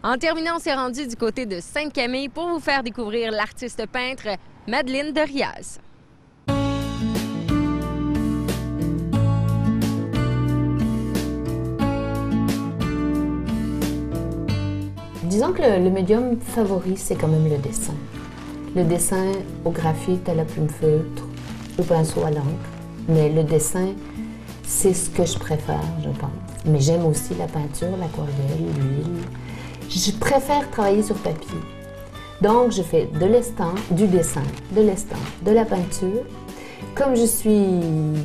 En terminant, on s'est rendu du côté de Sainte-Camille pour vous faire découvrir l'artiste peintre Madeleine de Riaz. Disons que le médium favori, c'est quand même le dessin. Le dessin au graphite, à la plume feutre, au pinceau à l'encre. Mais le dessin, c'est ce que je préfère, je pense. Mais j'aime aussi la peinture, l'aquarelle, l'huile. Je préfère travailler sur papier. Donc, je fais de l'estampe, du dessin, de l'estampe, de la peinture. Comme je suis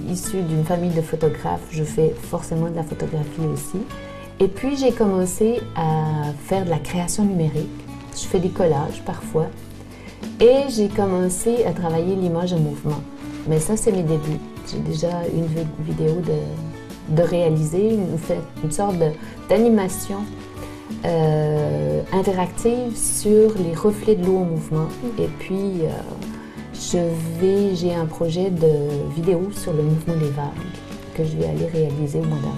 issue d'une famille de photographes, je fais forcément de la photographie aussi. Et puis, j'ai commencé à faire de la création numérique. Je fais des collages parfois. Et j'ai commencé à travailler l'image en mouvement. Mais ça, c'est mes débuts. J'ai déjà une vidéo de réaliser, une sorte d'animation interactive sur les reflets de l'eau en mouvement. Et puis, j'ai un projet de vidéo sur le mouvement des vagues que je vais aller réaliser au mois d'avril.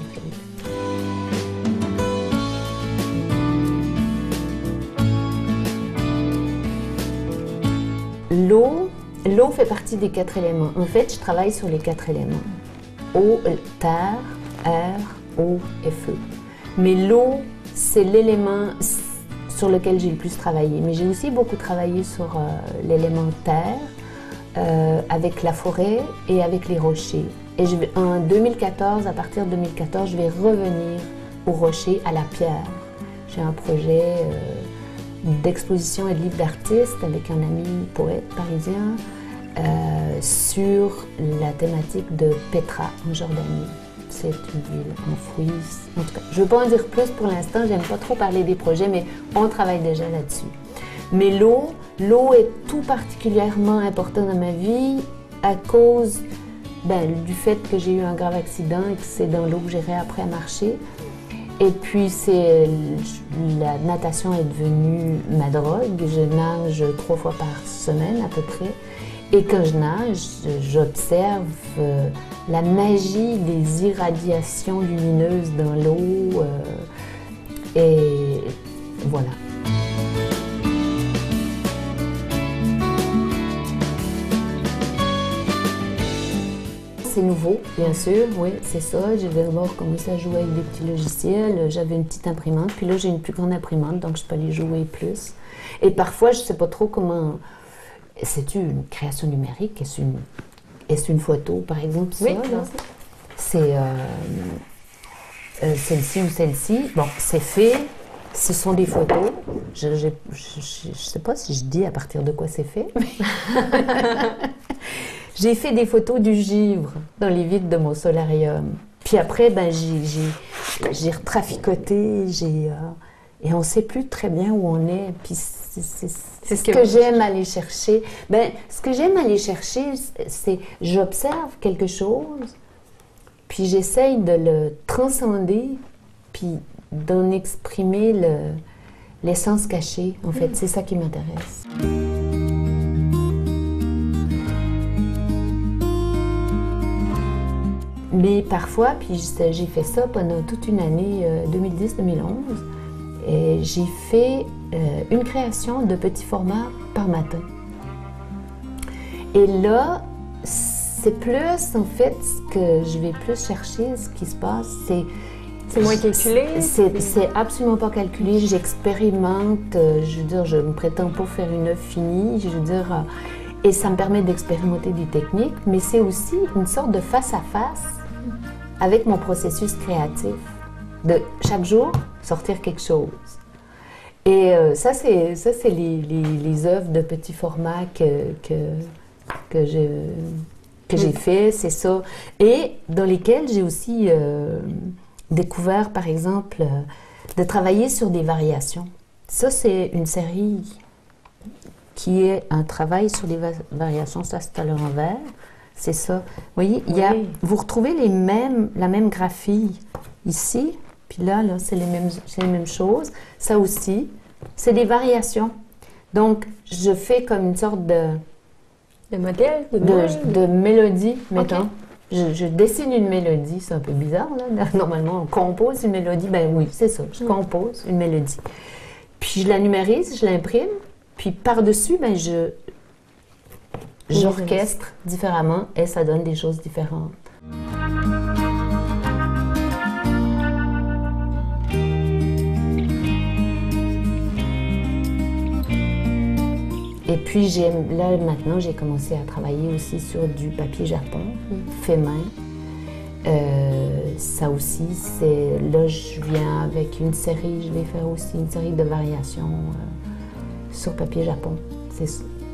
L'eau fait partie des 4 éléments. En fait, je travaille sur les 4 éléments. Eau, terre, air, eau et feu. Mais l'eau, c'est l'élément sur lequel j'ai le plus travaillé. Mais j'ai aussi beaucoup travaillé sur l'élément terre, avec la forêt et avec les rochers. Et en 2014, à partir de 2014, je vais revenir aux rochers, à la pierre. J'ai un projet d'exposition et de livre d'artiste avec un ami poète parisien sur la thématique de Petra en Jordanie. C'est une ville enfouie. En tout cas, je ne veux pas en dire plus pour l'instant, j'aime pas trop parler des projets, mais on travaille déjà là-dessus. Mais l'eau est tout particulièrement importante dans ma vie à cause du fait que j'ai eu un grave accident et que c'est dans l'eau que j'ai réappris à marcher. Et puis, la natation est devenue ma drogue. Je nage 3 fois par semaine à peu près. Et quand je nage, j'observe la magie des irradiations lumineuses dans l'eau. Et voilà. C'est nouveau, bien sûr, oui, c'est ça. J'ai d'abord commencé à jouer avec des petits logiciels. J'avais une petite imprimante, puis là, j'ai une plus grande imprimante, donc je peux aller jouer plus. Et parfois, je ne sais pas trop comment... C'est-tu une création numérique? Est-ce une photo, par exemple? Oui, c'est celle-ci ou celle-ci. Bon, c'est fait. Ce sont des photos. Je ne sais pas si je dis à partir de quoi c'est fait. J'ai fait des photos du givre dans les vitres de mon solarium. Puis après, j'ai retraficoté, et on ne sait plus très bien où on est. Puis c'est ce que j'aime aller chercher. Ce que j'aime aller chercher, c'est j'observe quelque chose, puis j'essaye de le transcender, puis d'en exprimer l'essence cachée. En fait, c'est ça qui m'intéresse. Mais parfois, puis j'ai fait ça pendant toute une année, 2010-2011, et j'ai fait une création de petit format par matin. Et là, c'est plus, en fait, ce que je vais plus chercher, ce qui se passe, c'est... C'est moins calculé? C'est absolument pas calculé. J'expérimente, je veux dire, je ne me prétends pas faire une œuvre finie, je veux dire... et ça me permet d'expérimenter des techniques, mais c'est aussi une sorte de face-à-face avec mon processus créatif, de chaque jour sortir quelque chose. Et ça, c'est les œuvres de petit format que j'ai fait, c'est ça. Et dans lesquelles j'ai aussi découvert, par exemple, de travailler sur des variations. Ça, c'est une série qui est un travail sur les variations. Ça, c'est à l'envers. C'est ça. Vous voyez, vous retrouvez la même graphie ici, puis là c'est les mêmes choses. Ça aussi, c'est des variations. Donc, je fais comme une sorte de modèle, de mélodie, mettons. Okay. Je dessine une mélodie, c'est un peu bizarre, là. Normalement, on compose une mélodie. Ben oui, c'est ça, je compose une mélodie. Puis je la numérise, je l'imprime, puis par-dessus, ben, j'orchestre différemment et ça donne des choses différentes. Et puis là maintenant, j'ai commencé à travailler aussi sur du papier japon, fait main. Ça aussi, là je viens avec une série, je vais faire aussi une série de variations sur papier japon.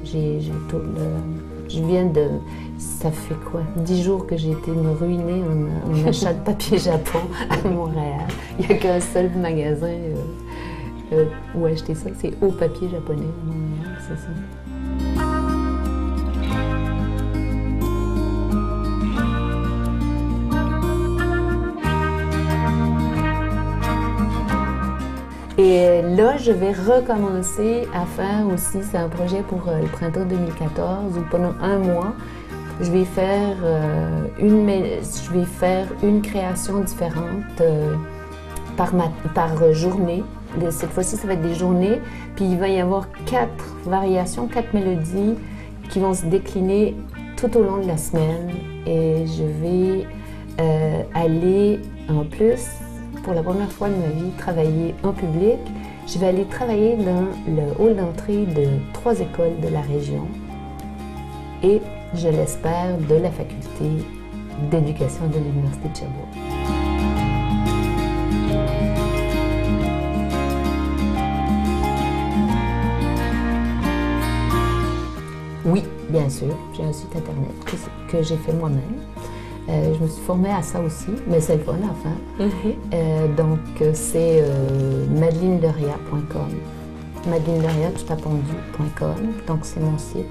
Je viens de, ça fait quoi, 10 jours que j'ai été me ruiner en achat de papier japon à Montréal. Il n'y a qu'un seul magasin où acheter ça, c'est Au Papier Japonais à Montréal, c'est ça. Et là, je vais recommencer à faire aussi, c'est un projet pour le printemps 2014, où pendant un mois, je vais faire une création différente par journée. Cette fois-ci, ça va être des journées, puis il va y avoir 4 variations, 4 mélodies qui vont se décliner tout au long de la semaine. Et je vais aller, en plus, pour la première fois de ma vie, travailler en public. Je vais aller travailler dans le hall d'entrée de 3 écoles de la région et, je l'espère, de la faculté d'éducation de l'Université de Sherbrooke. Oui, bien sûr, j'ai un site internet que j'ai fait moi-même. Je me suis formée à ça aussi, mais c'est le fun à faire. Donc, c'est madelinederia.com. madelinederia.com. Donc, c'est mon site.